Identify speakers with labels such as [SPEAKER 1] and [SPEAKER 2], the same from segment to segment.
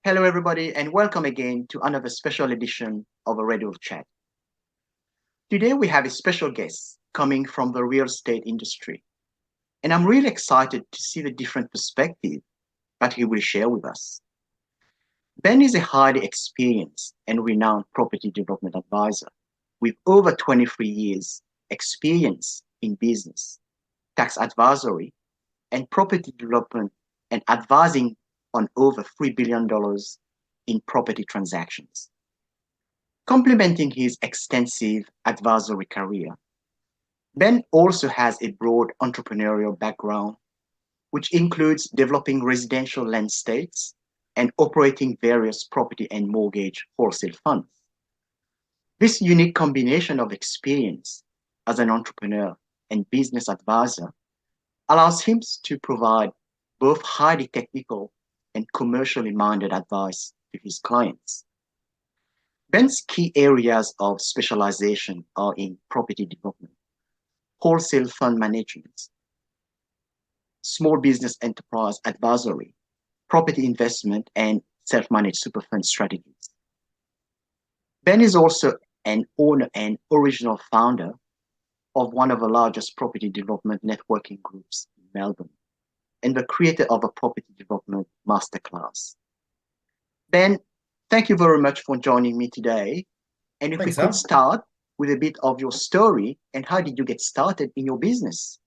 [SPEAKER 1] Hello, everybody, and welcome again to another special edition of a REDL Chat. Today, we have a special guest coming from the real estate industry, and I'm really excited to see the different perspective that he will share with us. Ben is a highly experienced and renowned property development advisor with over 23 years experience in business, tax advisory, and property development, and advising on over $3 billion in property transactions. Complementing his extensive advisory career, Ben also has a broad entrepreneurial background, which includes developing residential land estates and operating various property and mortgage wholesale funds. This unique combination of experience as an entrepreneur and business advisor allows him to provide both highly technical and commercially minded advice to his clients. Ben's key areas of specialization are in property development, wholesale fund management, small business enterprise advisory, property investment, and self-managed superfund strategies. Ben is also an owner and original founder of one of the largest property development networking groups in Melbourne, and the creator of a property development masterclass. Ben, thank you very much for joining me today. And if
[SPEAKER 2] Thanks,
[SPEAKER 1] we could
[SPEAKER 2] Al.
[SPEAKER 1] start with a bit of your story and how did you get started in your business?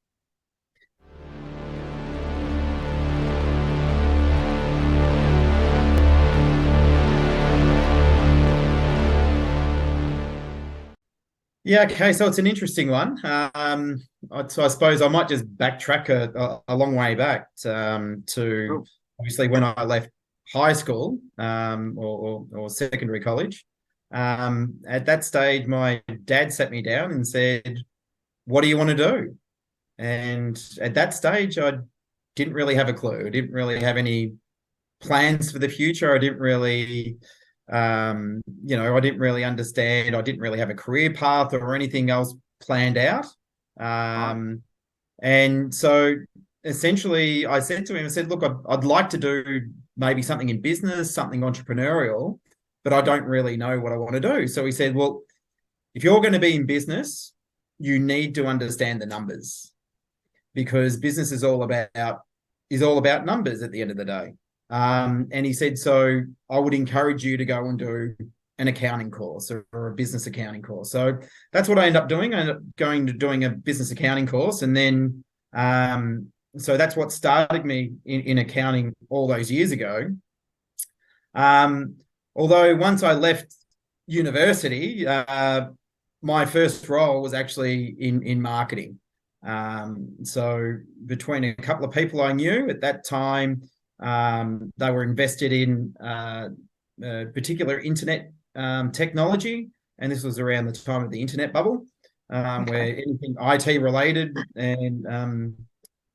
[SPEAKER 2] Yeah, okay, so it's an interesting one. So I suppose I might just backtrack a long way back to
[SPEAKER 1] True.
[SPEAKER 2] obviously when I left high school or secondary college. At that stage, my dad sat me down and said, "What do you want to do?" And at that stage, I didn't really have a clue. I didn't really have any plans for the future. I didn't really I didn't really understand. I didn't really have a career path or anything else planned out. Um, and so essentially I said to him, I said, look, I'd like to do maybe something in business, something entrepreneurial, but I don't really know what I want to do. So he said, well, if you're going to be in business, you need to understand the numbers because business is all about numbers at the end of the day. And he said, so I would encourage you to go and do an accounting course or a business accounting course. So that's what I ended up doing. I ended up going to doing a business accounting course. And then, so that's what started me in accounting all those years ago. Although once I left university, my first role was actually in marketing. So between a couple of people I knew at that time, they were invested in particular internet technology, and this was around the time of the internet bubble, where anything IT related and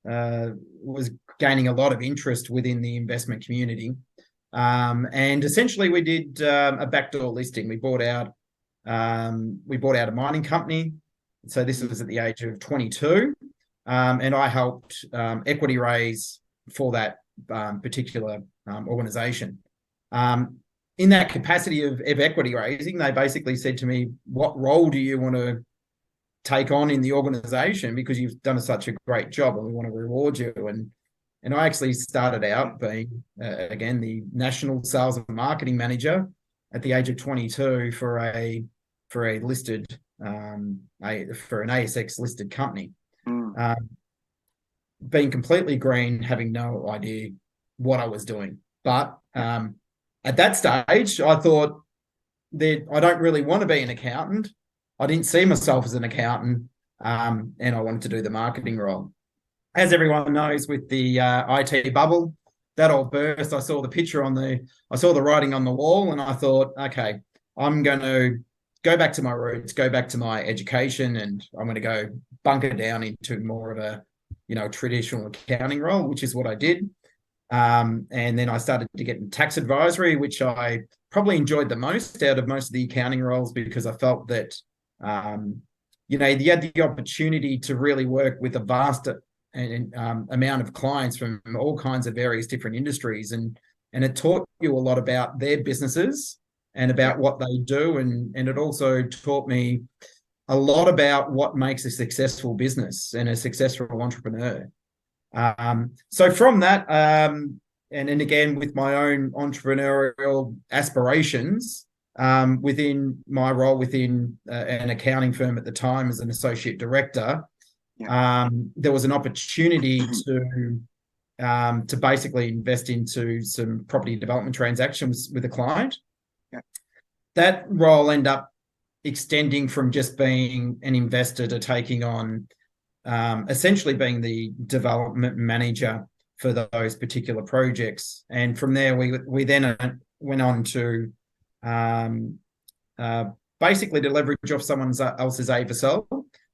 [SPEAKER 2] was gaining a lot of interest within the investment community. And essentially, we did a backdoor listing. We bought out a mining company. So this was at the age of 22, and I helped equity raise for that particular organization. In that capacity of equity raising, they basically said to me, what role do you want to take on in the organization? Because you've done such a great job and we want to reward you. And I actually started out being, again, the national sales and marketing manager at the age of 22 for an ASX listed company. Being completely green, having no idea what I was doing. But at that stage, I thought that I don't really want to be an accountant. I didn't see myself as an accountant, and I wanted to do the marketing role. As everyone knows, with the IT bubble, that all burst. I saw the writing on the wall, and I thought, okay, I'm going to go back to my roots, go back to my education, and I'm going to go bunker down into more of a traditional accounting role, which is what I did. And then I started to get in tax advisory, which I probably enjoyed the most out of most of the accounting roles because I felt that, you had the opportunity to really work with a vast amount of clients from all kinds of various different industries and and it taught you a lot about their businesses and about what they do, and it also taught me a lot about what makes a successful business and a successful entrepreneur. So from that, and again with my own entrepreneurial aspirations, within my role within an accounting firm at the time as an associate director, there was an opportunity to basically invest into some property development transactions with a client. That role ended up extending from just being an investor to taking on essentially being the development manager for those particular projects. And from there, we then went on to basically to leverage off someone else's AFSL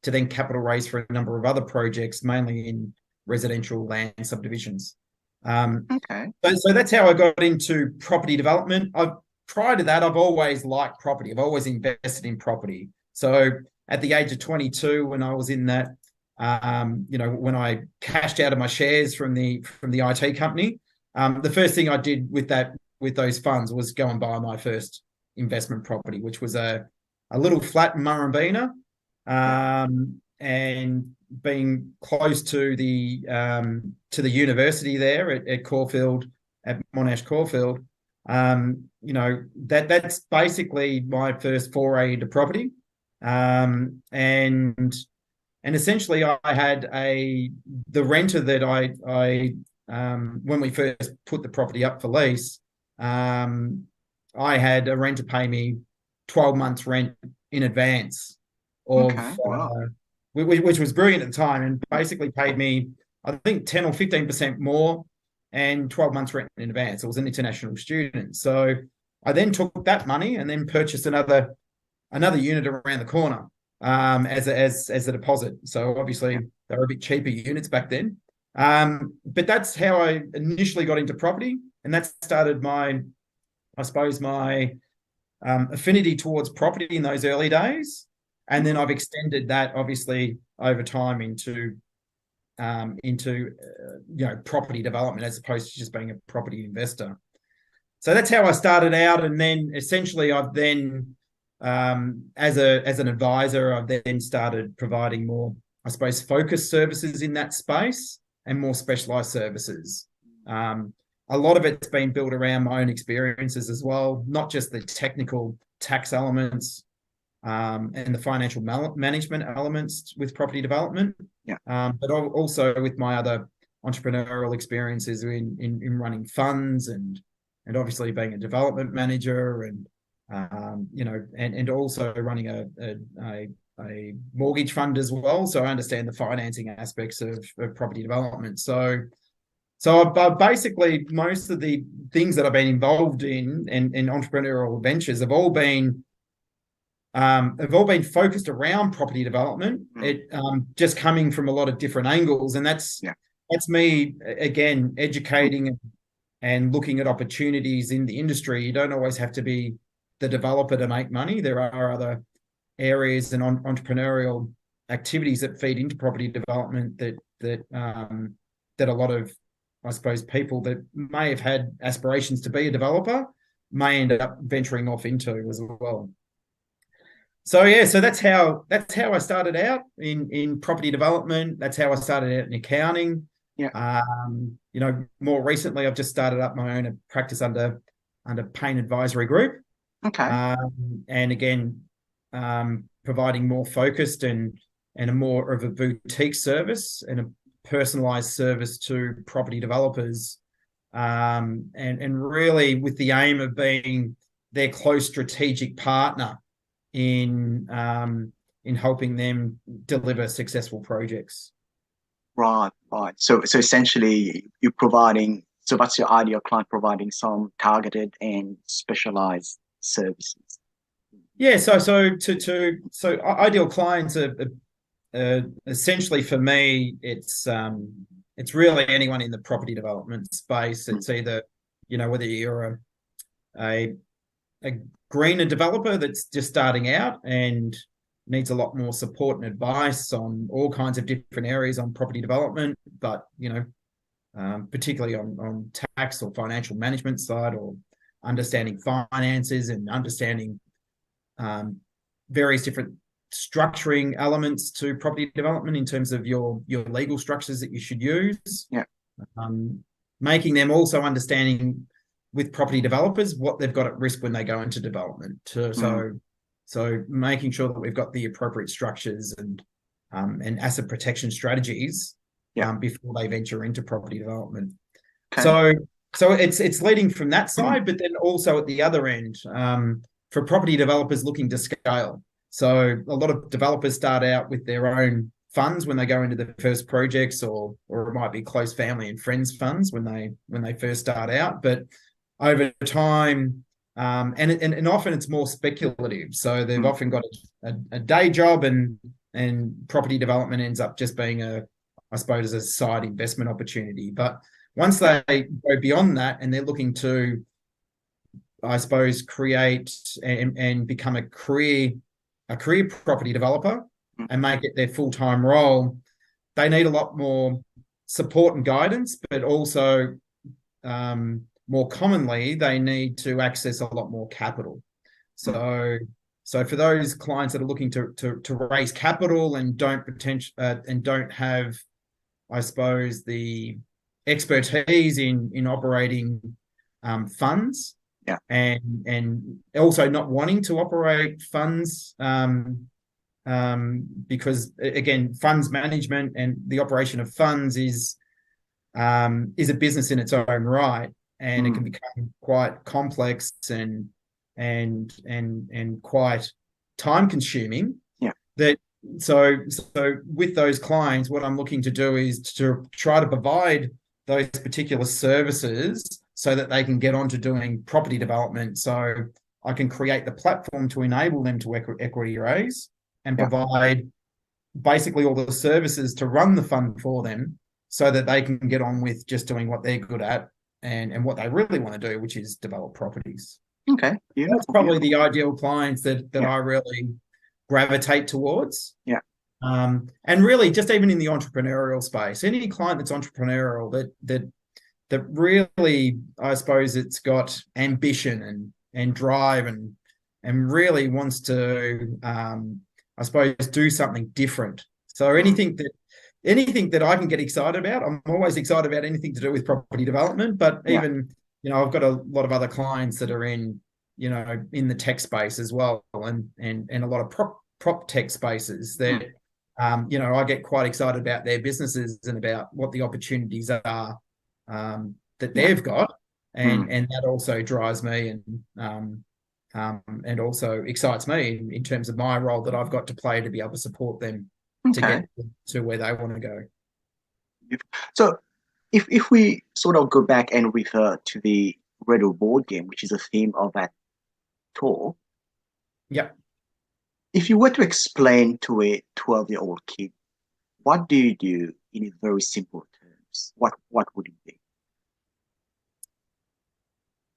[SPEAKER 2] to then capital raise for a number of other projects, mainly in residential land subdivisions. So that's how I got into property development. Prior to that, I've always liked property. I've always invested in property. So at the age of 22, when I was in that, when I cashed out of my shares from the IT company, the first thing I did with those funds was go and buy my first investment property, which was a little flat in Murrumbeena, and being close to the university there at Caulfield, at Monash Caulfield. That's basically my first foray into property, and essentially I had the renter that I when we first put the property up for lease, I had a renter pay me 12 months rent in advance of which was brilliant at the time, and basically paid me, I think, 10 or 15% more and 12 months rent in advance. I was an international student. So I then took that money and then purchased another unit around the corner as a deposit. So obviously they were a bit cheaper units back then. But that's how I initially got into property, and that started my affinity towards property in those early days. And then I've extended that obviously over time into property development as opposed to just being a property investor. So that's how I started out, and then essentially I've then as an advisor, I've then started providing more, I suppose, focused services in that space and more specialized services. A lot of it's been built around my own experiences as well, not just the technical tax elements and the financial management elements with property development, but also with my other entrepreneurial experiences in running funds and obviously being a development manager and also running a mortgage fund as well. So I understand the financing aspects of property development. So I've basically, most of the things that I've been involved in entrepreneurial ventures have all been focused around property development. It just coming from a lot of different angles, and that's me again educating and looking at opportunities in the industry. You don't always have to be the developer to make money. There are other areas and entrepreneurial activities that feed into property development that a lot of, I suppose, people that may have had aspirations to be a developer may end up venturing off into as well. So that's how I started out in property development. That's how I started out in accounting. More recently I've just started up my own practice under Payne Advisory Group. And again, providing more focused and a more of a boutique service and a personalized service to property developers, and really with the aim of being their close strategic partner in helping them deliver successful projects.
[SPEAKER 1] Right. So essentially you're providing, so that's your ideal client, providing some targeted and specialized services.
[SPEAKER 2] Yeah, so ideal clients are essentially, for me, it's really anyone in the property development space. It's either, whether you're a greener developer that's just starting out and needs a lot more support and advice on all kinds of different areas on property development, but particularly on tax or financial management side, or understanding finances and understanding various different structuring elements to property development in terms of your legal structures that you should use.
[SPEAKER 1] Yeah.
[SPEAKER 2] Making them also understanding with property developers what they've got at risk when they go into development. So making sure that we've got the appropriate structures and asset protection strategies before they venture into property development. Okay. So it's leading from that side, but then also at the other end, for property developers looking to scale. So a lot of developers start out with their own funds when they go into the first projects, or it might be close family and friends funds when they first start out. But over time, and often it's more speculative. So they've often got a day job, and property development ends up just being I suppose, a side investment opportunity. But once they go beyond that and they're looking to, I suppose, create and become a career property developer and make it their full-time role, they need a lot more support and guidance, but also more commonly, they need to access a lot more capital. So for those clients that are looking to raise capital and don't have, I suppose, the expertise in operating funds, and also not wanting to operate funds, because again, funds management and the operation of funds is a business in its own right, and it can become quite complex and quite time consuming. So with those clients, what I'm looking to do is to try to provide those particular services so that they can get on to doing property development. So I can create the platform to enable them to equity raise and provide basically all the services to run the fund for them, so that they can get on with just doing what they're good at and what they really want to do, which is develop properties.
[SPEAKER 1] Okay.
[SPEAKER 2] That's probably the ideal clients that I really gravitate towards. And really, just even in the entrepreneurial space, any client that's entrepreneurial that really, I suppose, it's got ambition and drive and really wants to, I suppose, do something different. So anything that I can get excited about, I'm always excited about anything to do with property development. But even, I've got a lot of other clients that are in the tech space as well, and a lot of prop tech spaces that, I get quite excited about their businesses and about what the opportunities are that they've got, and that also drives me and also excites me in terms of my role that I've got to play to be able to support them to get to where they want to go.
[SPEAKER 1] So if we sort of go back and refer to the REDL board game, which is a theme of that tour. If you were to explain to a 12-year-old kid, what do you do in very simple terms? What would it be?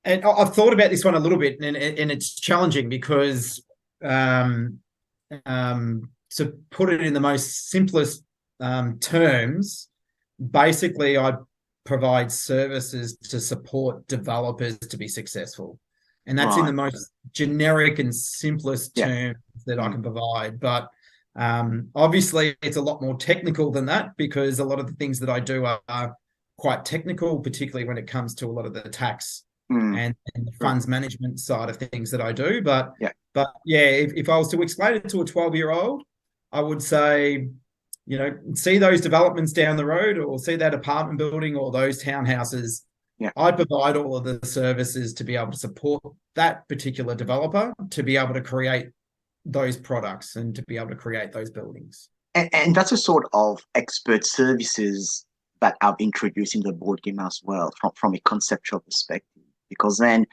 [SPEAKER 2] And I've thought about this one a little bit, and it's challenging because to put it in the most simplest terms, basically I provide services to support developers to be successful. And that's in the most generic and simplest terms that I can provide. But obviously it's a lot more technical than that, because a lot of the things that I do are quite technical, particularly when it comes to a lot of the tax and the funds management side of things that I do. But if I was to explain it to a 12-year-old, I would say, see those developments down the road, or see that apartment building or those townhouses. I provide all of the services to be able to support that particular developer to be able to create those products and to be able to create those buildings.
[SPEAKER 1] And that's a sort of expert services that I've introduced in the board game as well, from a conceptual perspective. Because then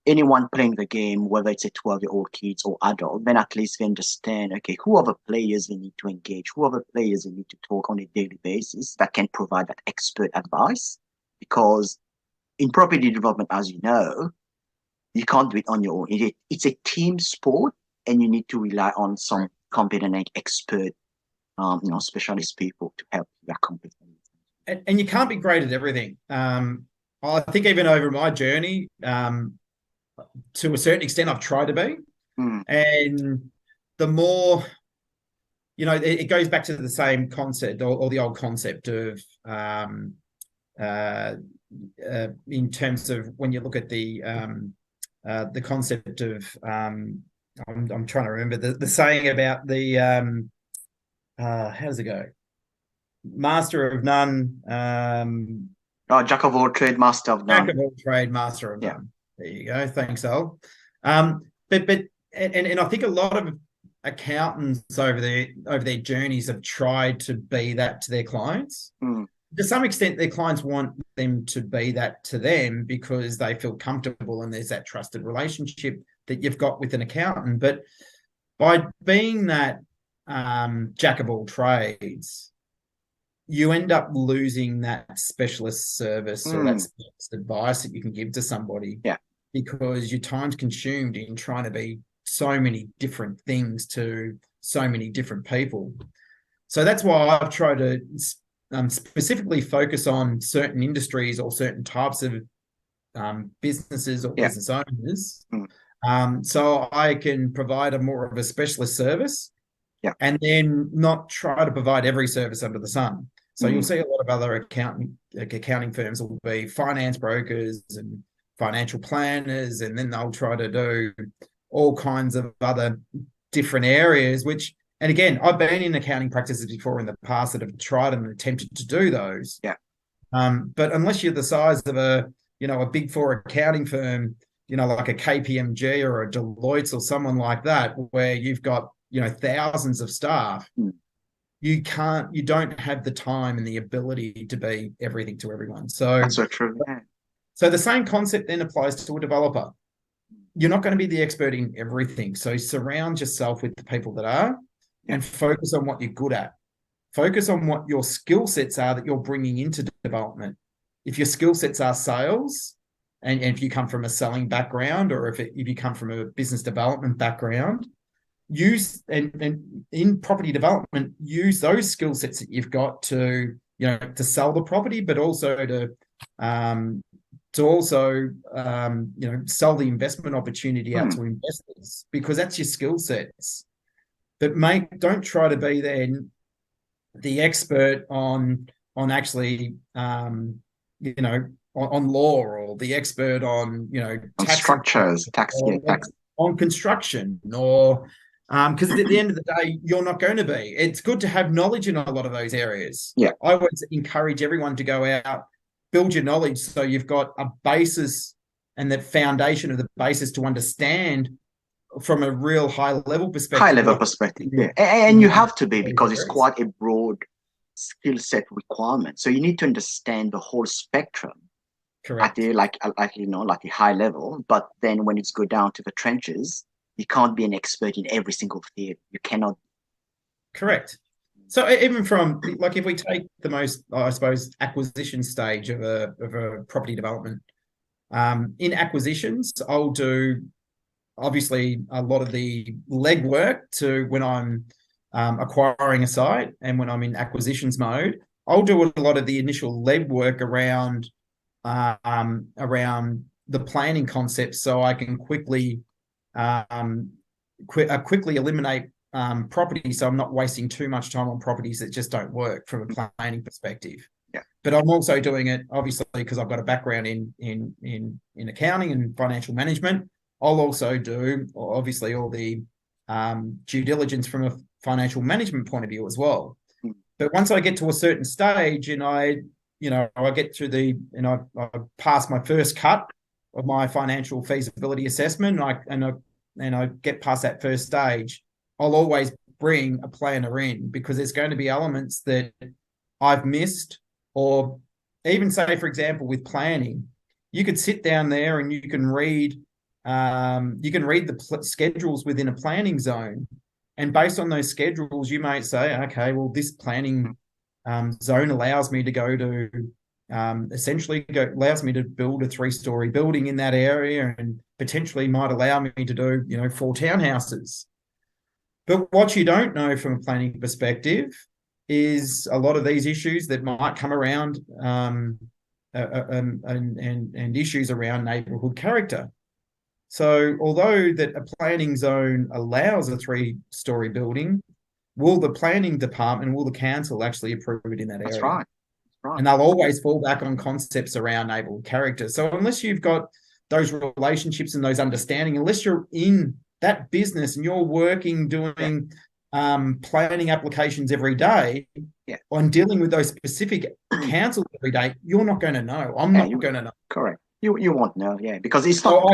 [SPEAKER 1] anyone playing the game, whether it's a 12-year-old kids or adult, then at least they understand, okay, who are the players they need to engage, who are the players they need to talk on a daily basis that can provide that expert advice. Because in property development, as you know, you can't do it on your own. It's a team sport, and you need to rely on some competent and expert, specialist people to help you accomplish it.
[SPEAKER 2] and you can't be great at everything. I think even over my journey, to a certain extent, I've tried to be. And the more, it goes back to the same concept or the old concept of in terms of when you look at the concept of I'm trying to remember the saying about the how does it go? Master of none.
[SPEAKER 1] Jack of all trade, master of none.
[SPEAKER 2] Jack of all trade, master of none. There you go. Thanks, Al. But I think a lot of accountants over their journeys have tried to be that to their clients. To some extent, their clients want them to be that to them because they feel comfortable and there's that trusted relationship that you've got with an accountant. But by being that jack of all trades, you end up losing that specialist service or that specialist advice that you can give to somebody.
[SPEAKER 1] Yeah. Because
[SPEAKER 2] your time's consumed in trying to be so many different things to so many different people. So that's why I've tried to specifically focus on certain industries or certain types of businesses or business owners. So I can provide a more of a specialist service and then not try to provide every service under the sun. So you'll see a lot of other accounting firms will be finance brokers and financial planners, and then they'll try to do all kinds of other different areas, which, and again, I've been in accounting practices before in the past that have tried and attempted to do those.
[SPEAKER 1] Yeah.
[SPEAKER 2] But unless you're the size of a big four accounting firm, like a KPMG or a Deloitte or someone like that, where you've got, thousands of staff, you don't have the time and the ability to be everything to everyone. So
[SPEAKER 1] that's so true. Yeah.
[SPEAKER 2] So the same concept then applies to a developer. You're not going to be the expert in everything. So surround yourself with the people that are and focus on what you're good at. Focus on what your skill sets are that you're bringing into development. If your skill sets are sales, and if you come from a selling background, or if you come from a business development background, use and in property development, use those skill sets that you've got to sell the property, but also to sell the investment opportunity out to investors, because that's your skill sets. But don't try to be then the expert on actually on law, or the expert on
[SPEAKER 1] tax structures, tax
[SPEAKER 2] on construction, or because at the end of the day, you're not going to be. It's good to have knowledge in a lot of those areas.
[SPEAKER 1] Yeah,
[SPEAKER 2] I always encourage everyone to go out, build your knowledge, so you've got a basis and the foundation of the basis to understand from a real high-level perspective.
[SPEAKER 1] High-level perspective, yeah. And you have to be, because it's quite a broad skill set requirement. So you need to understand the whole spectrum.
[SPEAKER 2] Correct.
[SPEAKER 1] At a high level, but then when it's go down to the trenches, you can't be an expert in every single field. You cannot.
[SPEAKER 2] Correct. So even from, like, if we take the most, I suppose, acquisition stage of a property development, in acquisitions, I'll do obviously a lot of the legwork to when I'm acquiring a site, and when I'm in acquisitions mode, I'll do a lot of the initial legwork around the planning concept, so I can quickly eliminate property, so I'm not wasting too much time on properties that just don't work from a planning perspective.
[SPEAKER 1] Yeah.
[SPEAKER 2] But I'm also doing it obviously because I've got a background in accounting and financial management. I'll also do obviously all the due diligence from a financial management point of view as well. But once I get to a certain stage and I get through I pass my first cut of my financial feasibility assessment, and I get past that first stage, I'll always bring a planner in, because there's going to be elements that I've missed, or even say, for example, with planning, you could sit down there and you can read the schedules within a planning zone, and based on those schedules, you might say, okay, well, this planning zone allows me to go to allows me to build a 3-story building in that area, and potentially might allow me to do 4 townhouses. But what you don't know from a planning perspective is a lot of these issues that might come around and issues around neighbourhood character. So although that a planning zone allows a 3-story building, will the planning department, will the council actually approve it in that area?
[SPEAKER 1] That's right.
[SPEAKER 2] And they'll always fall back on concepts around neighbourhood character. So unless you've got those relationships and those understanding, unless you're in that business and you're working, doing planning applications every day on dealing with those specific councils every day, you're not going to know. I'm not going to know.
[SPEAKER 1] Correct. You won't know, because it's not.
[SPEAKER 2] So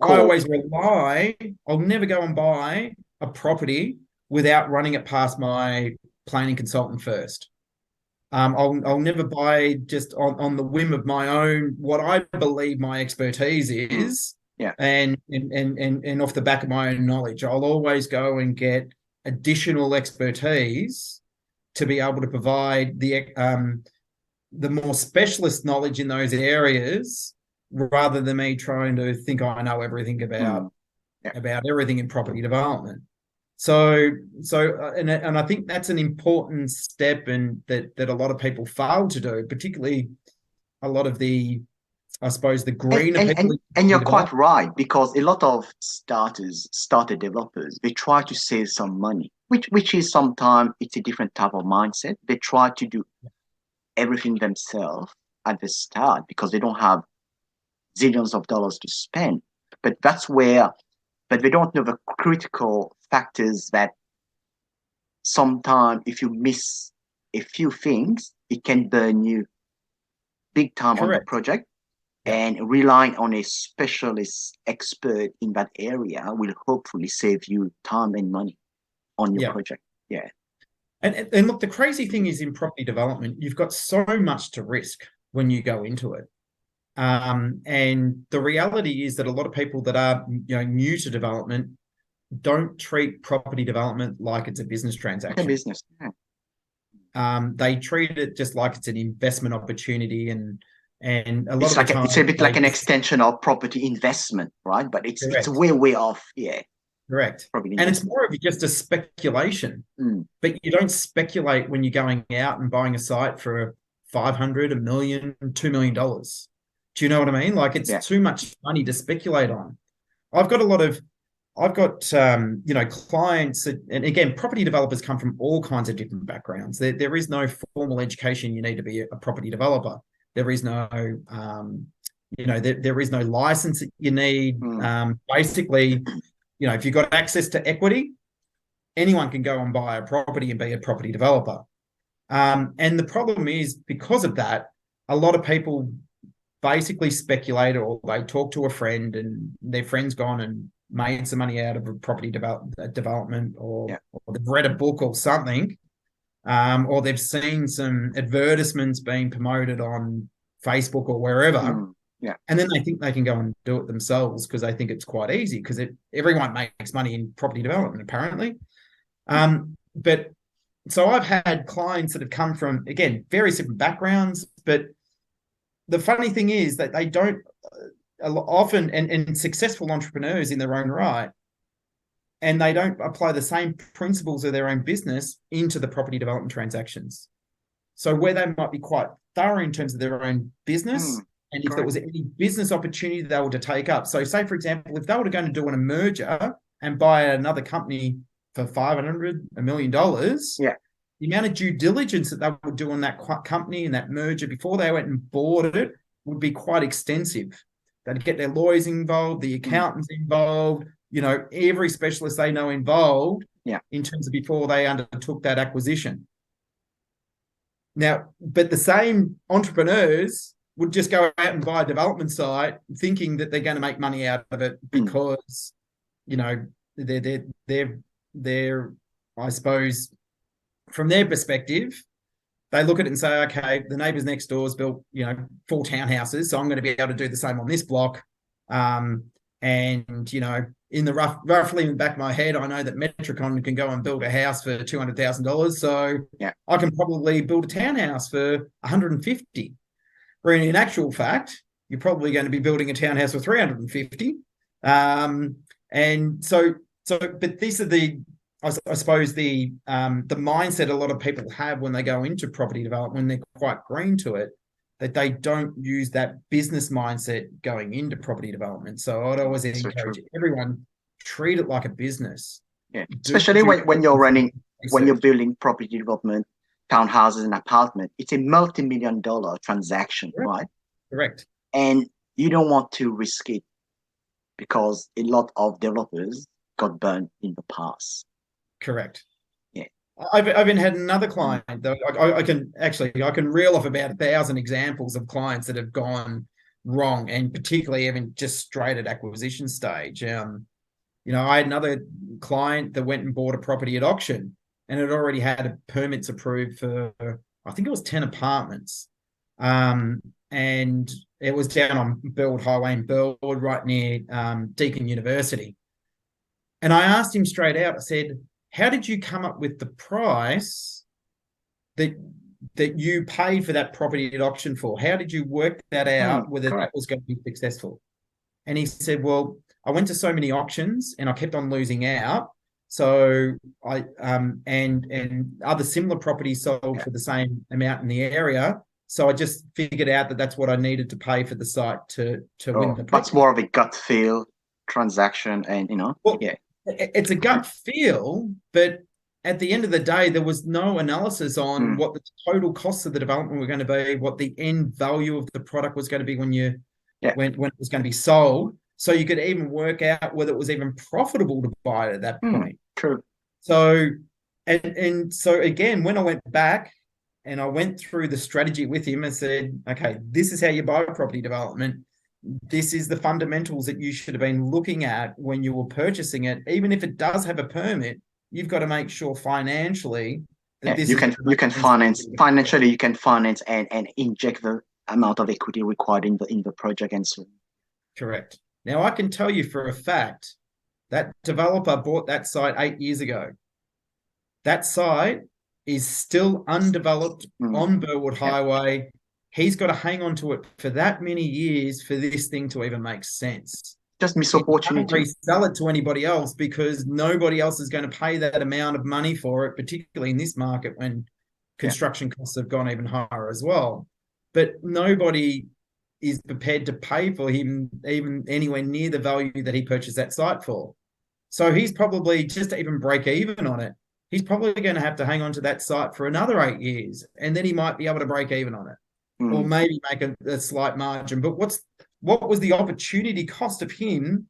[SPEAKER 2] I always rely. I'll never go and buy a property without running it past my planning consultant first. I'll never buy just on the whim of my own what I believe my expertise is, and off the back of my own knowledge. I'll always go and get additional expertise to be able to provide the more specialist knowledge in those areas, rather than me trying to think I know everything about everything in property development. So I think that's an important step, and that a lot of people fail to do, particularly a lot of the, I suppose, the greener people.
[SPEAKER 1] And you're quite right, because a lot of starter developers, they try to save some money, which is sometimes it's a different type of mindset. They try to do everything themselves at the start because they don't have zillions of dollars to spend. But they don't know the critical factors that sometimes if you miss a few things, it can burn you big time on the project. And relying on a specialist expert in that area will hopefully save you time and money on your project.
[SPEAKER 2] And look, the crazy thing is, in property development, you've got so much to risk when you go into it. And the reality is that a lot of people that are new to development don't treat property development like it's a business transaction.
[SPEAKER 1] Business.
[SPEAKER 2] They treat it just like it's an investment opportunity, and a lot
[SPEAKER 1] it's
[SPEAKER 2] of
[SPEAKER 1] like
[SPEAKER 2] the time
[SPEAKER 1] it's a bit like an extension of property investment, right? But it's way off.
[SPEAKER 2] Correct. And it's more of just a speculation. But you don't speculate when you're going out and buying a site for $500, $1 million, $2 million. Do you know what I mean? Like, it's too much money to speculate on. I've got clients that, and again, property developers come from all kinds of different backgrounds. There is no formal education you need to be a property developer. There is no, there is no license that you need. Basically, if you've got access to equity, anyone can go and buy a property and be a property developer. And the problem is, because of that, a lot of people basically speculate, or they talk to a friend and their friend's gone and made some money out of a property development, or they've read a book or something, or they've seen some advertisements being promoted on Facebook or wherever. And then they think they can go and do it themselves because they think it's quite easy, because everyone makes money in property development, apparently. But so I've had clients that have come from, again, very different backgrounds, but the funny thing is that they don't often, and successful entrepreneurs in their own right, and they don't apply the same principles of their own business into the property development transactions. So where they might be quite thorough in terms of their own business, and if there was any business opportunity they were to take up. So say, for example, if they were going to do a merger and buy another company for $500, $1 million, the amount of due diligence that they would do on that company and that merger before they went and bought it would be quite extensive. They'd get their lawyers involved, the accountants involved, every specialist they know involved in terms of before they undertook that acquisition. Now, but the same entrepreneurs would just go out and buy a development site thinking that they're going to make money out of it because, they're, I suppose, from their perspective, they look at it and say, okay, the neighbours next door's built, 4 townhouses, so I'm going to be able to do the same on this block. And, in the roughly in the back of my head, I know that Metricon can go and build a house for $200,000. So I can probably build a townhouse for $150,000. Where in actual fact, you're probably going to be building a townhouse for $350,000. And so, but these are the I suppose the mindset a lot of people have when they go into property development, when they're quite green to it, that they don't use that business mindset going into property development. So I'd always
[SPEAKER 1] So true.
[SPEAKER 2] encourage everyone, treat it like a business.
[SPEAKER 1] Yeah,
[SPEAKER 2] Do
[SPEAKER 1] especially when you're running, when you're
[SPEAKER 2] research.
[SPEAKER 1] building property development, townhouses and apartment, it's a multi-million-dollar transaction,
[SPEAKER 2] Correct.
[SPEAKER 1] right?
[SPEAKER 2] Correct.
[SPEAKER 1] And you don't want to risk it because a lot of developers got burned in the past.
[SPEAKER 2] Correct.
[SPEAKER 1] Yeah.
[SPEAKER 2] I've even had another client that I can reel off about 1,000 examples of clients that have gone wrong, and particularly even just straight at acquisition stage. I had another client that went and bought a property at auction, and it already had permits approved for, I think it was 10 apartments. And it was down on Burwood Highway in Burwood, right near Deakin University. And I asked him straight out, I said, how did you come up with the price that you paid for that property at auction for? How did you work that out, whether that was going to be successful? And he said, well, I went to so many auctions and I kept on losing out. So I and other similar properties sold for the same amount in the area. So I just figured out that that's what I needed to pay for the site to win the property.
[SPEAKER 1] That's more of a gut feel transaction, and
[SPEAKER 2] it's a gut feel, but at the end of the day, there was no analysis on what the total costs of the development were going to be, what the end value of the product was going to be when it was going to be sold. So you could even work out whether it was even profitable to buy it at that point.
[SPEAKER 1] True.
[SPEAKER 2] So, and so again, when I went back and I went through the strategy with him and said, okay, this is how you buy property development. This is the fundamentals that you should have been looking at when you were purchasing it. Even if it does have a permit, you've got to make sure financially that this
[SPEAKER 1] you can finance financially, you can finance and inject the amount of equity required in the project and so on.
[SPEAKER 2] Correct. Now I can tell you for a fact that developer bought that site 8 years ago. That site is still undeveloped on Burwood Highway. He's got to hang on to it for that many years for this thing to even make sense.
[SPEAKER 1] Just miss opportunity.
[SPEAKER 2] Can't resell it to anybody else because nobody else is going to pay that amount of money for it, particularly in this market when construction costs have gone even higher as well. But nobody is prepared to pay for him even anywhere near the value that he purchased that site for. So he's probably, just to even break even on it, he's probably going to have to hang on to that site for another 8 years, and then he might be able to break even on it, or maybe make a slight margin. But what was the opportunity cost of him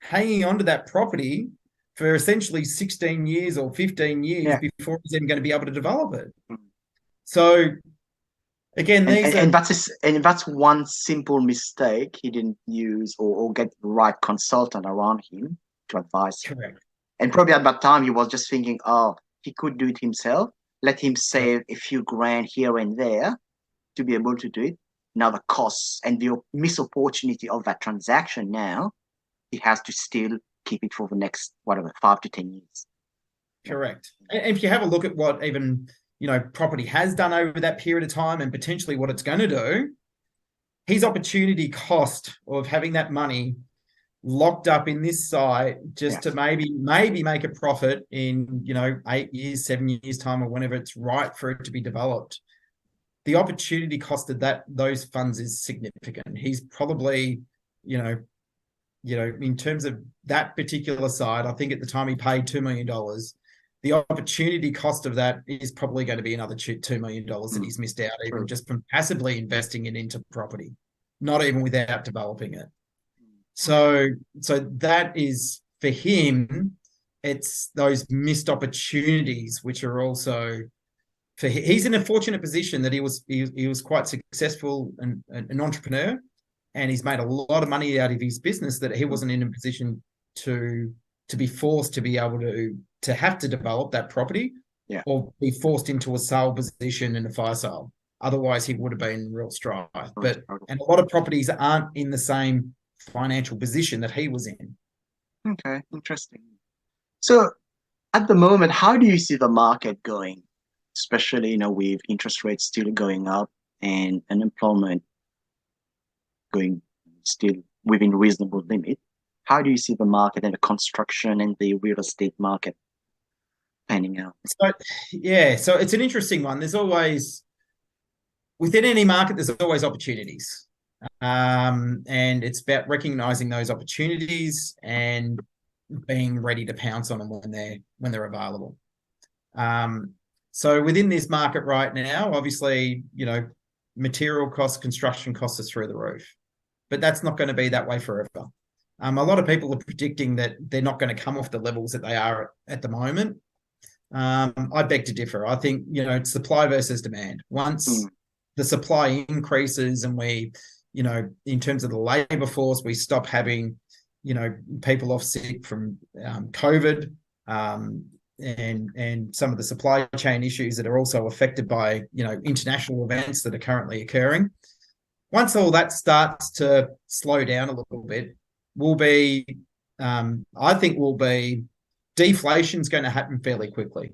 [SPEAKER 2] hanging onto that property for essentially 16 years or 15 years before he's even going to be able to develop it? So again,
[SPEAKER 1] that's one simple mistake. He didn't use or get the right consultant around him to advise him.
[SPEAKER 2] Correct.
[SPEAKER 1] And probably at that time he was just thinking, oh, he could do it himself. Let him save a few grand here and there to be able to do it. Now the costs and the missed opportunity of that transaction, now he has to still keep it for the next 5 to 10 years.
[SPEAKER 2] Correct. And if you have a look at what even property has done over that period of time and potentially what it's going to do, his opportunity cost of having that money locked up in this site just to maybe make a profit in 8 years, 7 years time, or whenever it's right for it to be developed. The opportunity cost of those funds is significant. He's probably, in terms of that particular site, I think at the time he paid $2 million. The opportunity cost of that is probably going to be another $2 million that he's missed out, even just from passively investing it into property, not even without developing it. So that is, for him, it's those missed opportunities, which are also, he's in a fortunate position that he was quite successful and an entrepreneur, and he's made a lot of money out of his business, that he wasn't in a position to be forced to be able to have to develop that property or be forced into a sale position in a fire sale. Otherwise, he would have been in real strife. And a lot of properties aren't in the same financial position that he was in.
[SPEAKER 1] Okay, interesting. So at the moment, how do you see the market going, especially with interest rates still going up and unemployment going still within reasonable limit? How do you see the market and the construction and the real estate market? panning out?
[SPEAKER 2] So, so it's an interesting one. There's always, within any market, there's always opportunities. And it's about recognizing those opportunities and being ready to pounce on them when they're available. So within this market right now, obviously, material costs, construction costs are through the roof, but that's not going to be that way forever. A lot of people are predicting that they're not going to come off the levels that they are at the moment. I beg to differ. I think, it's supply versus demand. Once the supply increases and we, in terms of the labor force, we stop having, people off sick from COVID and some of the supply chain issues that are also affected by, international events that are currently occurring. Once all that starts to slow down a little bit, I think deflation is going to happen fairly quickly.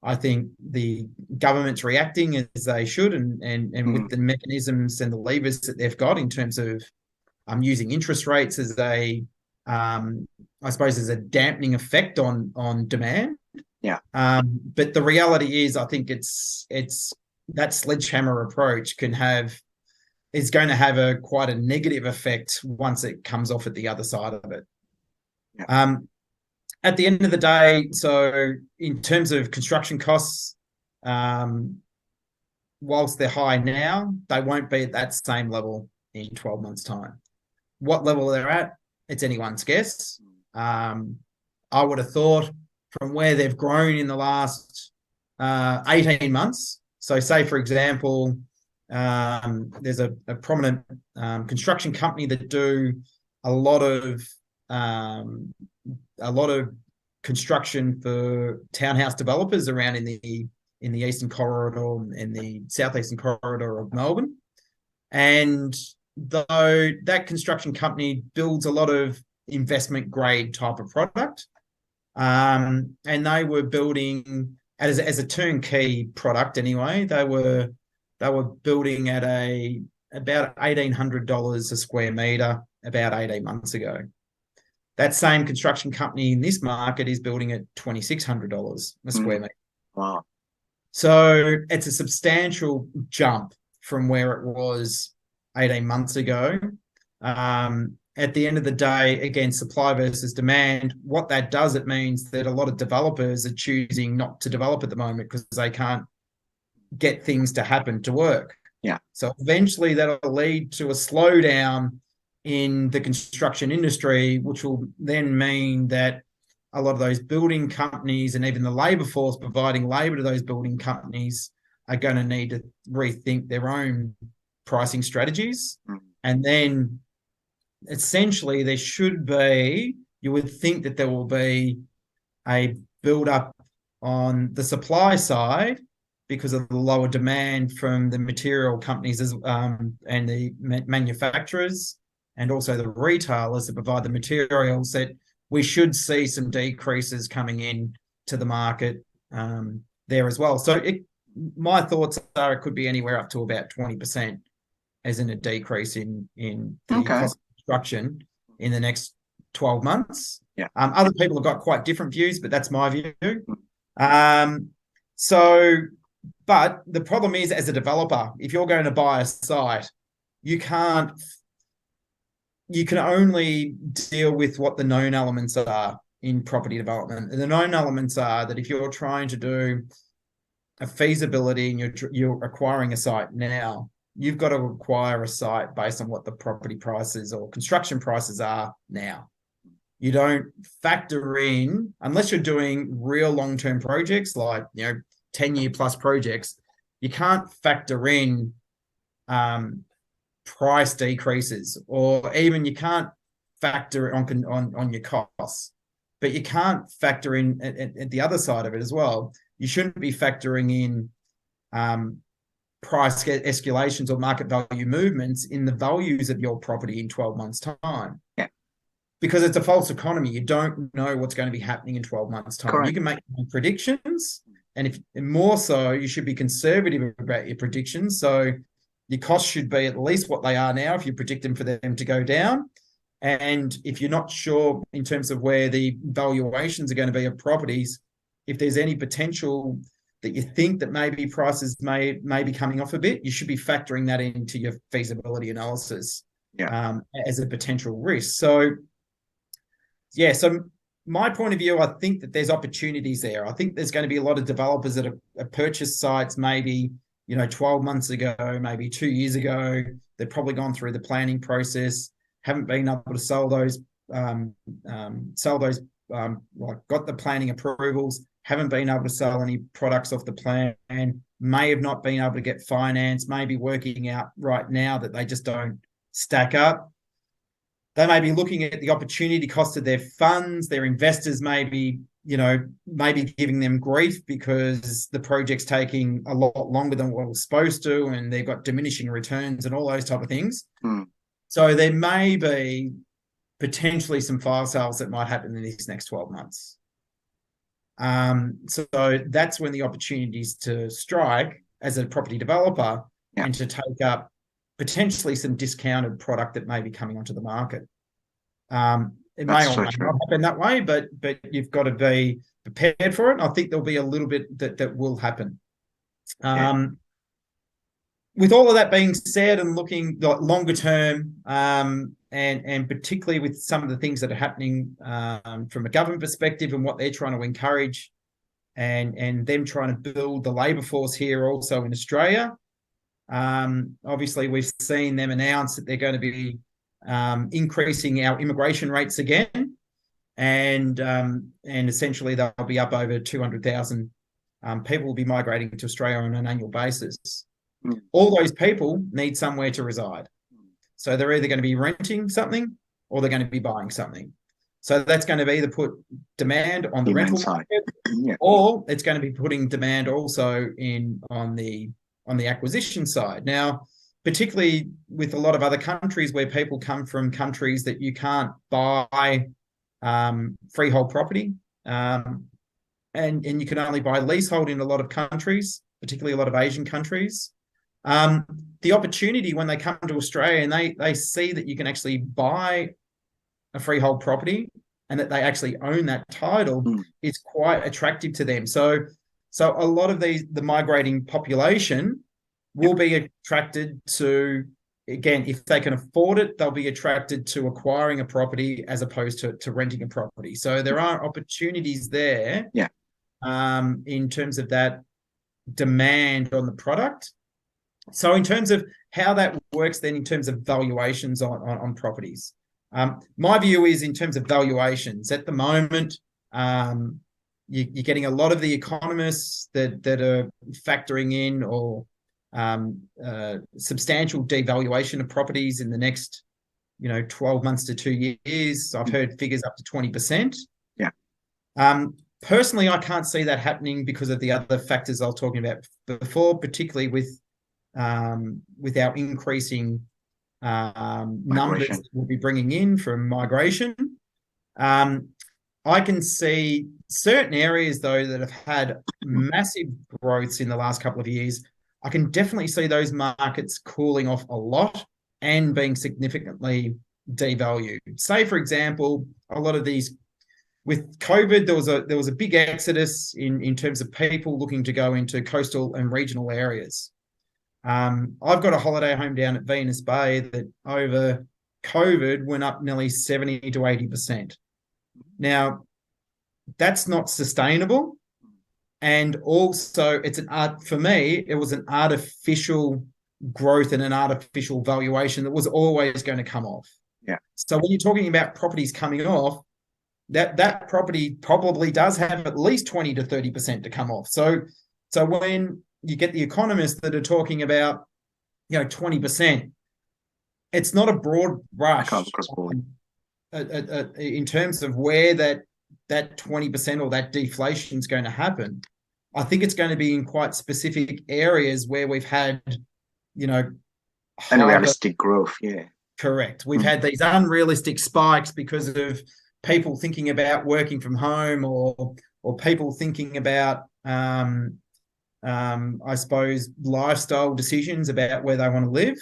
[SPEAKER 2] I think the government's reacting as they should, and with the mechanisms and the levers that they've got in terms of using interest rates as I suppose, as a dampening effect on demand.
[SPEAKER 1] Yeah.
[SPEAKER 2] But the reality is, I think it's that sledgehammer approach is going to have quite a negative effect once it comes off at the other side of it.
[SPEAKER 1] Yeah.
[SPEAKER 2] At the end of the day, so in terms of construction costs, whilst they're high now, they won't be at that same level in 12 months' time. What level they're at, it's anyone's guess. I would have thought from where they've grown in the last 18 months. So say, for example, there's a prominent construction company that do a lot of construction for townhouse developers around in the eastern corridor and the southeastern corridor of Melbourne. And though that construction company builds a lot of investment grade type of product, and they were building as a turnkey product anyway, they were building at about $1,800 a square meter about 18 months ago. That same construction company in this market is building at $2,600 a square meter.
[SPEAKER 1] Wow.
[SPEAKER 2] So it's a substantial jump from where it was 18 months ago. At the end of the day, again, supply versus demand, what that does, it means that a lot of developers are choosing not to develop at the moment because they can't get things to happen to work.
[SPEAKER 1] Yeah.
[SPEAKER 2] So eventually that'll lead to a slowdown in the construction industry, which will then mean that a lot of those building companies and even the labor force providing labor to those building companies are going to need to rethink their own pricing strategies. And then essentially you would think that there will be a build-up on the supply side because of the lower demand from the material companies and the manufacturers and also the retailers that provide the materials, that we should see some decreases coming in to the market there as well. So my thoughts are it could be anywhere up to about 20% as in a decrease in the cost of construction in the next 12 months.
[SPEAKER 1] Yeah.
[SPEAKER 2] Other people have got quite different views, but that's my view. But the problem is, as a developer, if you're going to buy a site, you can only deal with what the known elements are in property development. And the known elements are that if you're trying to do a feasibility and you're acquiring a site now, you've got to acquire a site based on what the property prices or construction prices are now. You don't factor in, unless you're doing real long-term projects like 10-year plus projects, you can't factor in price decreases, or even you can't factor on your costs, but you can't factor in at the other side of it as well. You shouldn't be factoring in price escalations or market value movements in the values of your property in 12 months' time.
[SPEAKER 1] Yeah.
[SPEAKER 2] Because it's a false economy. You don't know what's going to be happening in 12 months' time.
[SPEAKER 1] Correct.
[SPEAKER 2] You can make predictions, and more so, you should be conservative about your predictions. So your costs should be at least what they are now if you predict them for them to go down. And if you're not sure in terms of where the valuations are going to be of properties, if there's any potential that you think that maybe prices may be coming off a bit, you should be factoring that into your feasibility analysis as a potential risk. So, yeah, so my point of view, I think that there's opportunities there. I think there's going to be a lot of developers that have purchased sites maybe, 12 months ago, maybe 2 years ago. They've probably gone through the planning process, haven't been able to sell those, got the planning approvals, haven't been able to sell any products off the plan, may have not been able to get finance, may be working out right now that they just don't stack up. They may be looking at the opportunity cost of their funds. Their investors may be, maybe giving them grief because the project's taking a lot longer than what it was supposed to, and they've got diminishing returns and all those type of things. So there may be potentially some fire sales that might happen in these next 12 months. So that's when the opportunities to strike as a property developer and to take up potentially some discounted product that may be coming onto the market. It may or may not happen that way, but you've got to be prepared for it. I think there'll be a little bit that will happen. With all of that being said, and looking longer term, and particularly with some of the things that are happening from a government perspective and what they're trying to encourage, and them trying to build the labour force here also in Australia. Obviously, we've seen them announce that they're going to be increasing our immigration rates again, and essentially they'll be up over 200,000 people will be migrating to Australia on an annual basis. All those people need somewhere to reside. So they're either going to be renting something or they're going to be buying something. So that's going to be either put demand on the rental market, or it's going to be putting demand also on the acquisition side. Now, particularly with a lot of other countries where people come from countries that you can't buy freehold property, and you can only buy leasehold in a lot of countries, particularly a lot of Asian countries. The opportunity when they come to Australia and they see that you can actually buy a freehold property and that they actually own that title is quite attractive to them. So a lot of the migrating population will be attracted to, again, if they can afford it, they'll be attracted to acquiring a property as opposed to renting a property. So there are opportunities there in terms of that demand on the product. So in terms of how that works then in terms of valuations on properties, my view is in terms of valuations at the moment, you're getting a lot of the economists that are factoring in or substantial devaluation of properties in the next 12 months to 2 years. I've heard figures up to 20%. Personally, I can't see that happening because of the other factors I was talking about before, particularly with our increasing numbers that we'll be bringing in from migration. I can see certain areas, though, that have had massive growths in the last couple of years. I can definitely see those markets cooling off a lot and being significantly devalued. Say, for example, a lot of these, with COVID, there was a big exodus in terms of people looking to go into coastal and regional areas. I've got a holiday home down at Venus Bay that over COVID went up nearly 70 to 80%. Now, that's not sustainable. And also, for me, it was an artificial growth and an artificial valuation that was always going to come off. So when you're talking about properties coming off, that property probably does have at least 20 to 30% to come off. So when you get the economists that are talking about, 20%, it's not a broad brush in terms of where that 20% or that deflation is going to happen. I think it's going to be in quite specific areas where we've had,
[SPEAKER 1] unrealistic growth.
[SPEAKER 2] Correct. We've had these unrealistic spikes because of people thinking about working from home or people thinking about I suppose lifestyle decisions about where they want to live.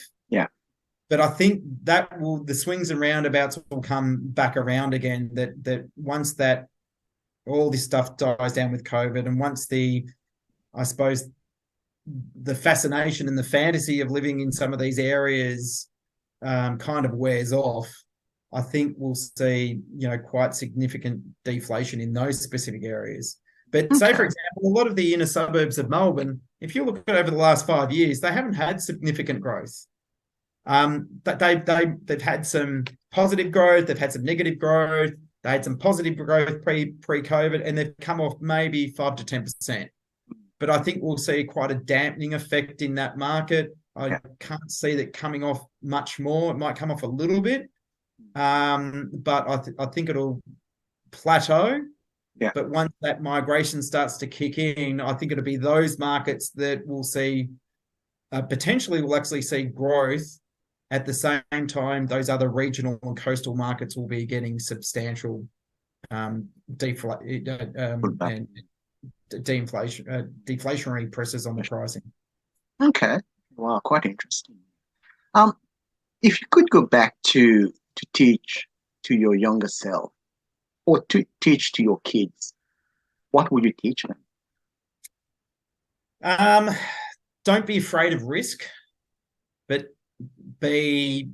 [SPEAKER 2] But I think the swings and roundabouts will come back around again, that once that all this stuff dies down with COVID, and once I suppose, the fascination and the fantasy of living in some of these areas kind of wears off, I think we'll see, quite significant deflation in those specific areas. But say, for example, a lot of the inner suburbs of Melbourne, if you look at over the last 5 years, they haven't had significant growth. But they've had some positive growth, they've had some negative growth, they had some positive growth pre-COVID, and they've come off maybe 5 to 10%. But I think we'll see quite a dampening effect in that market. I can't see that coming off much more. It might come off a little bit, but I think it'll plateau. Yeah. But once that migration starts to kick in, I think it'll be those markets that will see potentially will actually see growth. At the same time, those other regional and coastal markets will be getting substantial deflationary pressures on the pricing.
[SPEAKER 1] Okay, wow, quite interesting. If you could go back to teach to your younger self, or to teach to your kids, what would you teach
[SPEAKER 2] them? Don't be afraid of risk, but make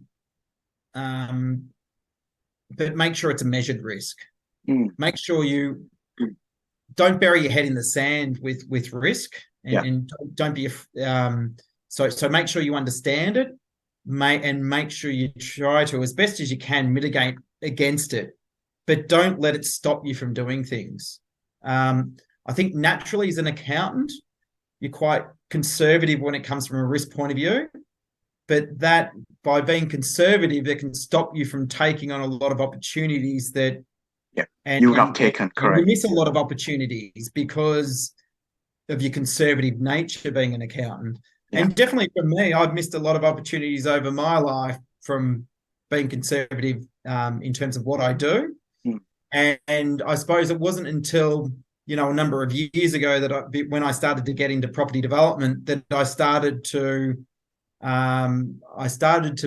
[SPEAKER 2] sure it's a measured risk. Make sure you don't bury your head in the sand with risk, and don't be so make sure you understand it, and make sure you try to, as best as you can, mitigate against it, but don't let it stop you from doing things. I think naturally, as an accountant, you're quite conservative when it comes from a risk point of view, but that by being conservative, it can stop you from taking on a lot of opportunities that
[SPEAKER 1] you would have taken. Correct.
[SPEAKER 2] You miss a lot of opportunities because of your conservative nature being an accountant. And definitely for me, I've missed a lot of opportunities over my life from being conservative in terms of what I do. And I suppose it wasn't until, a number of years ago that when I started to get into property development, that I started to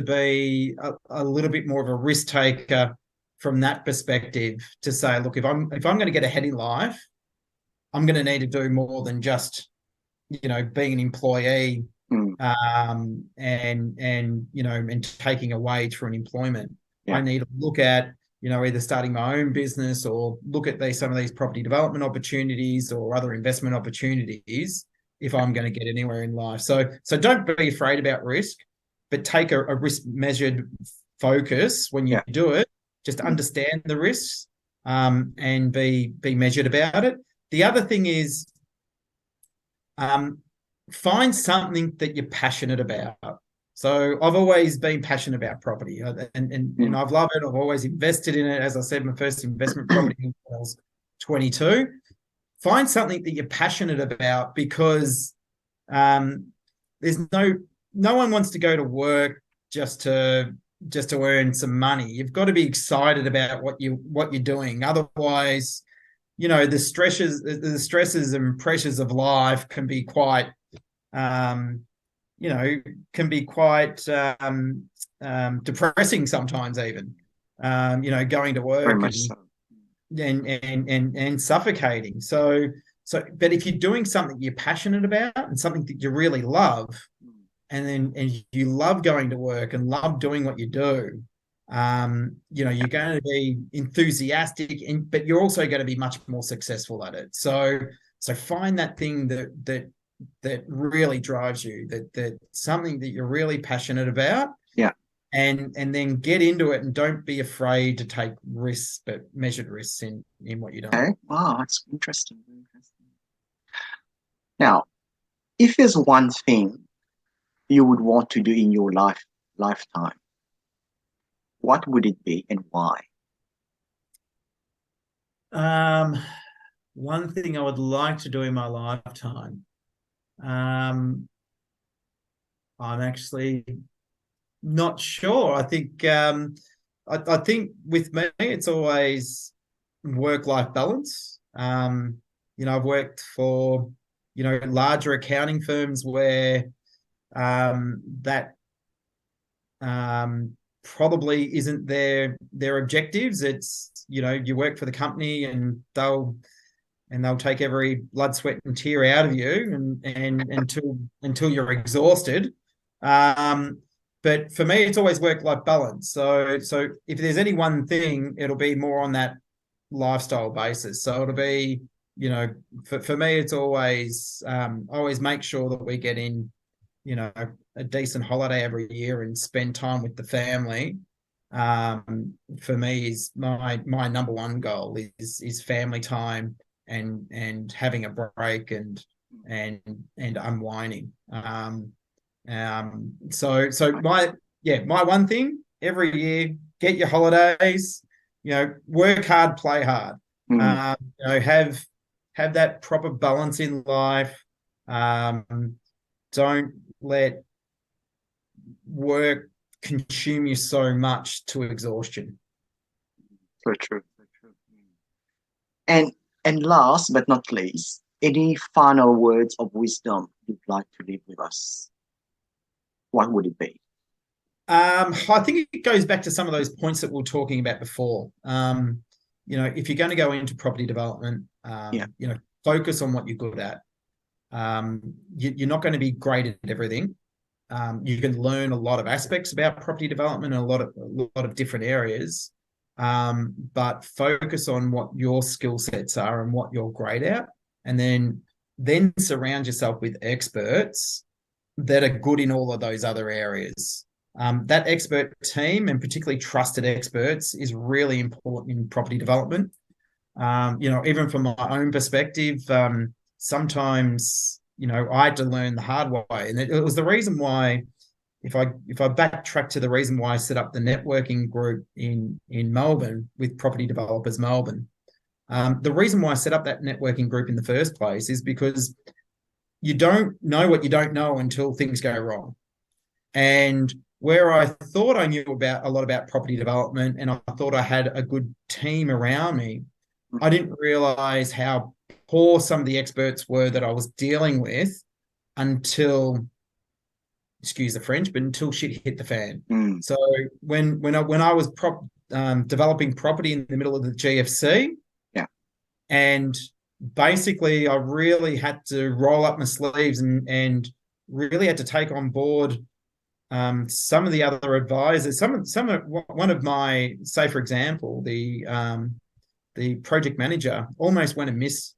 [SPEAKER 2] be a little bit more of a risk taker from that perspective, to say, look, if I'm going to get ahead in life, I'm going to need to do more than just, being an employee and taking a wage for an employment. I need to look at, either starting my own business or look at some of these property development opportunities or other investment opportunities if I'm going to get anywhere in life. So don't be afraid about risk, but take a risk measured focus when you do it. Just understand the risks and be measured about it. The other thing is find something that you're passionate about. So I've always been passionate about property, and I've loved it. I've always invested in it. As I said, my first investment property when I was 22. Find something that you're passionate about, because there's no one wants to go to work just to earn some money. You've got to be excited about what you're doing. Otherwise, the stresses and pressures of life can be quite depressing sometimes, even going to work and suffocating. So but if you're doing something you're passionate about and something that you really love, and you love going to work and love doing what you do, you're going to be enthusiastic, but you're also going to be much more successful at it. So find that thing that really drives you, that something that you're really passionate about. And then get into it, and don't be afraid to take risks, but measured risks in what you're doing.
[SPEAKER 1] Okay. Wow, that's interesting. Now, if there's one thing you would want to do in your lifetime, what would it be and why?
[SPEAKER 2] One thing I would like to do in my lifetime. I'm actually not sure. I think I think with me it's always work-life balance. I've worked for larger accounting firms where that probably isn't their objectives. It's, you work for the company and they'll take every blood, sweat, and tear out of you, and until you're exhausted. But for me, it's always work-life balance. So if there's any one thing, it'll be more on that lifestyle basis. So it'll be, for me, it's always make sure that we get in, a decent holiday every year and spend time with the family. For me, is my number one goal is family time and having a break and unwinding. So my one thing every year: get your holidays. Work hard, play hard. Have that proper balance in life. Don't let work consume you so much to exhaustion.
[SPEAKER 1] So true. So true. And last but not least, any final words of wisdom you'd like to leave with us? What would it be?
[SPEAKER 2] I think it goes back to some of those points that we were talking about before. If you're going to go into property development, focus on what you're good at. You're not going to be great at everything. You can learn a lot of aspects about property development in a lot of different areas, but focus on what your skill sets are and what you're great at, and then surround yourself with experts that are good in all of those other areas. That expert team, and particularly trusted experts, is really important in property development. Even from my own perspective, sometimes, I had to learn the hard way. And it was the reason why, if I backtrack to the reason why I set up the networking group in Melbourne with Property Developers Melbourne, the reason why I set up that networking group in the first place is because you don't know what you don't know until things go wrong. And where I thought I knew a lot about property development, and I thought I had a good team around me, I didn't realize how poor some of the experts were that I was dealing with until, excuse the French, but until shit hit the fan. So when I was developing property in the middle of the GFC, and basically I really had to roll up my sleeves and really had to take on board some of the other advisors. One of my, say for example, the project manager almost went amiss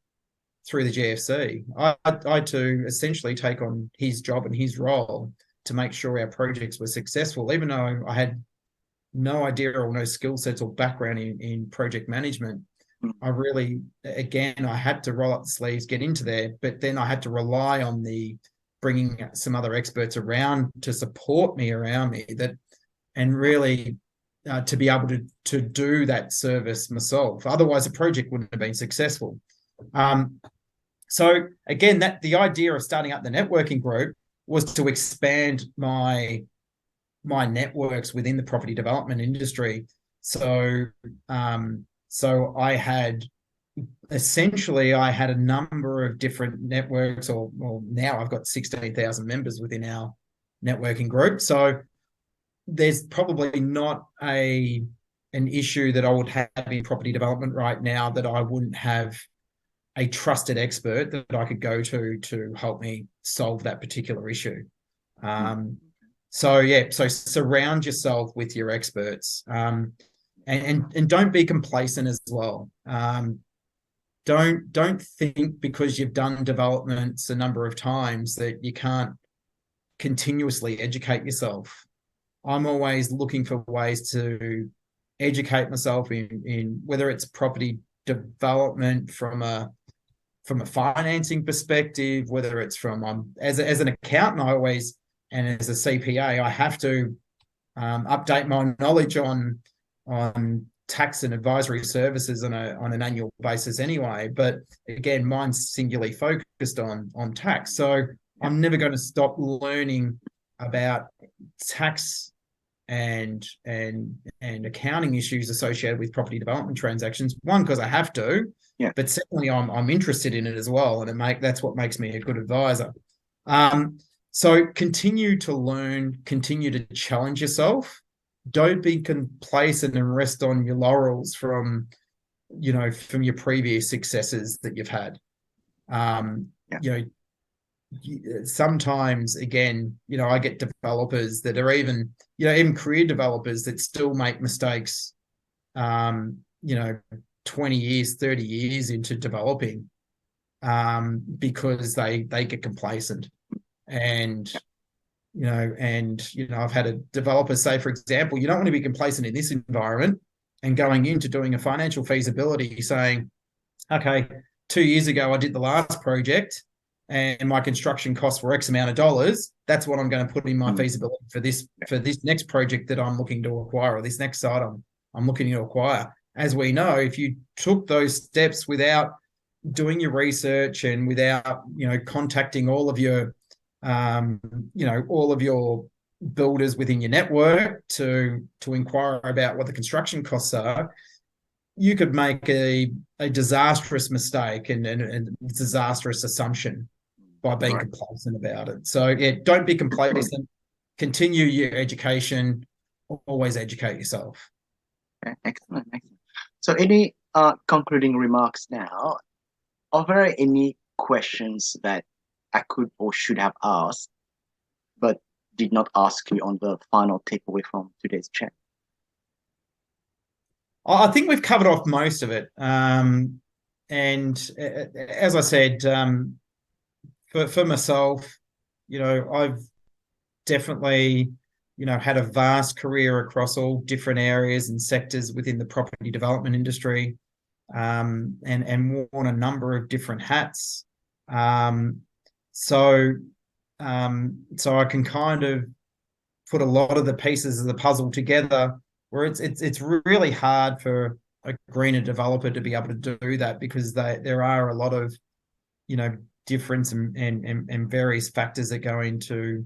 [SPEAKER 2] through the GFC. I had to essentially take on his job and his role to make sure our projects were successful, even though I had no idea or no skill sets or background in project management. I really, again, I had to roll up the sleeves, get into there, but then I had to rely on bringing some other experts around to support me around me, and really to be able to do that service myself. Otherwise, the project wouldn't have been successful. So again, the idea of starting up the networking group was to expand my networks within the property development industry. So I had a number of different networks, or now I've got 16,000 members within our networking group. So there's probably not an issue that I would have in property development right now that I wouldn't have a trusted expert that I could go to help me solve that particular issue. So surround yourself with your experts, and don't be complacent as well. Don't think because you've done developments a number of times that you can't continuously educate yourself. I'm always looking for ways to educate myself in whether it's property development from a financing perspective, whether it's from as an accountant, and as a CPA, I have to update my knowledge on tax and advisory services on an annual basis anyway. But again, mine's singularly focused on tax. So I'm never going to stop learning about tax and accounting issues associated with property development transactions. One, because I have to, but secondly, I'm interested in it as well, and that's what makes me a good advisor. So continue to learn, continue to challenge yourself, don't be complacent and rest on your laurels from from your previous successes that you've had.
[SPEAKER 1] Yeah.
[SPEAKER 2] Sometimes, again, I get developers that are even career developers that still make mistakes 20 years, 30 years into developing, because they get complacent. And I've had a developer say, for example, you don't want to be complacent in this environment and going into doing a financial feasibility saying, okay, 2 years ago I did the last project and my construction costs were X amount of dollars. That's what I'm going to put in my feasibility for this next project that I'm looking to acquire, or this next site I'm looking to acquire. As we know, if you took those steps without doing your research and without contacting all of your builders within your network to inquire about what the construction costs are, you could make a disastrous mistake and a disastrous assumption by being complacent about it. So yeah, don't be complacent. Continue your education. Always educate yourself.
[SPEAKER 1] Okay, excellent. So any concluding remarks now? Are there any questions that I could or should have asked, but did not ask you on the final takeaway from today's chat?
[SPEAKER 2] I think we've covered off most of it. And as I said, for myself, I've definitely, had a vast career across all different areas and sectors within the property development industry, and worn a number of different hats. So I can kind of put a lot of the pieces of the puzzle together, where it's really hard for a greener developer to be able to do that, because there are a lot of difference and various factors that go into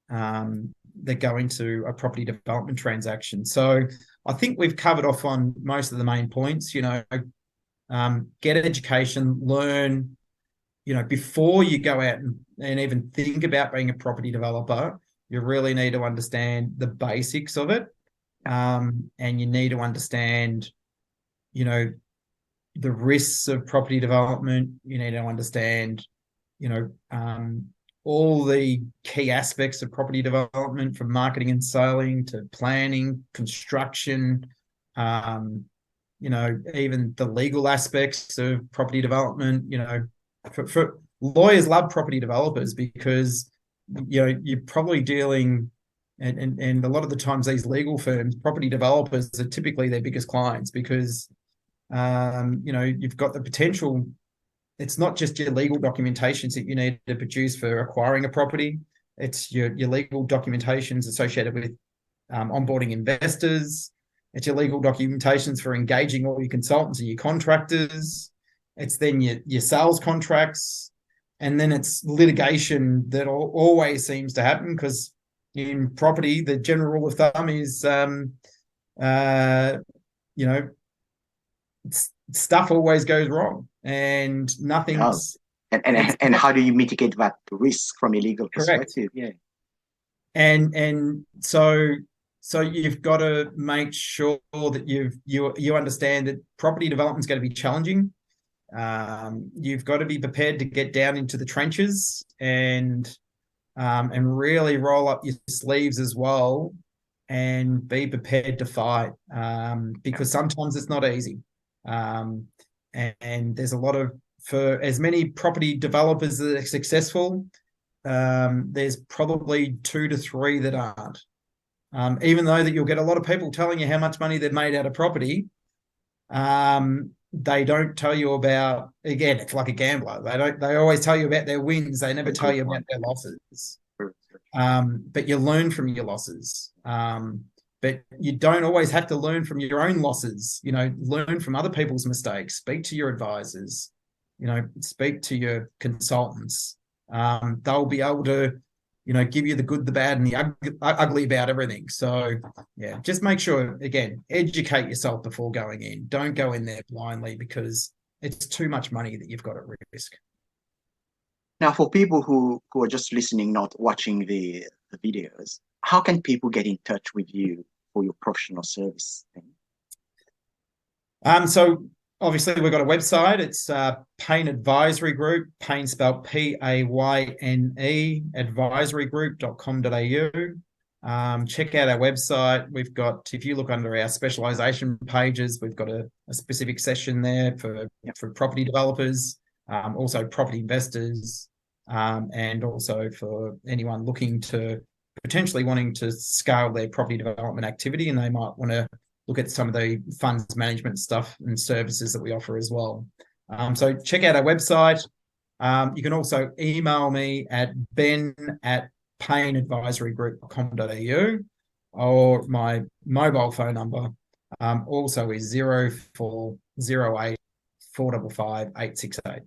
[SPEAKER 2] a property development transaction. So I think we've covered off on most of the main points. Get education, learn. Before you go out and even think about being a property developer, you really need to understand the basics of it, and you need to understand, the risks of property development. You need to understand, all the key aspects of property development, from marketing and selling to planning, construction, even the legal aspects of property development. For lawyers love property developers because you're probably dealing, and a lot of the times these legal firms, property developers are typically their biggest clients, because you've got the potential. It's not just your legal documentations that you need to produce for acquiring a property. It's your legal documentations associated with onboarding investors. It's your legal documentations for engaging all your consultants and your contractors. It's then your sales contracts, and then it's litigation that always seems to happen, because in property, the general rule of thumb is, stuff always goes wrong, and nothing's.
[SPEAKER 1] And how do you mitigate that risk from a legal perspective?
[SPEAKER 2] Correct. Yeah. And so you've got to make sure that you understand that property development is going to be challenging. You've got to be prepared to get down into the trenches and really roll up your sleeves as well, and be prepared to fight, because sometimes it's not easy. And there's a lot of, for as many property developers that are successful, there's probably 2 to 3 that aren't. Even though that you'll get a lot of people telling you how much money they've made out of property, they don't tell you about, again, it's like a gambler. They always tell you about their wins. They never tell you about their losses. But you learn from your losses. But you don't always have to learn from your own losses. Learn from other people's mistakes. Speak to your advisors. Speak to your consultants. They'll be able to, give you the good, the bad, and the ugly about everything. So, yeah, just make sure, again, educate yourself before going in. Don't go in there blindly, because it's too much money that you've got at risk.
[SPEAKER 1] Now, for people who are just listening, not watching the videos, how can people get in touch with you for your professional service?
[SPEAKER 2] So obviously we've got a website. It's Payne Advisory Group, Payne spelled Payne, advisorygroup.com.au. Check out our website. We've got, if you look under our specialisation pages, we've got a specific section there for property developers, also property investors, and also for anyone looking to potentially wanting to scale their property development activity, and they might want to look at some of the funds management stuff and services that we offer as well. So check out our website. You can also email me at ben@payneadvisorygroup.com.au, or my mobile phone number also is 0408 455 868.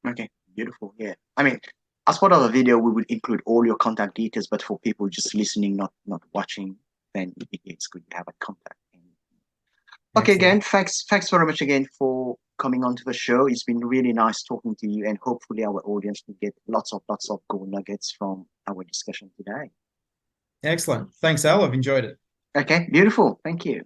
[SPEAKER 1] Okay, beautiful. Yeah. I mean, as part of the video, we will include all your contact details, but for people just listening, not watching, then it's good to have a contact. Okay, again, thanks very much again for coming onto the show. It's been really nice talking to you, and hopefully our audience will get lots of gold nuggets from our discussion today.
[SPEAKER 2] Excellent. Thanks, Al. I've enjoyed it.
[SPEAKER 1] Okay, beautiful. Thank you.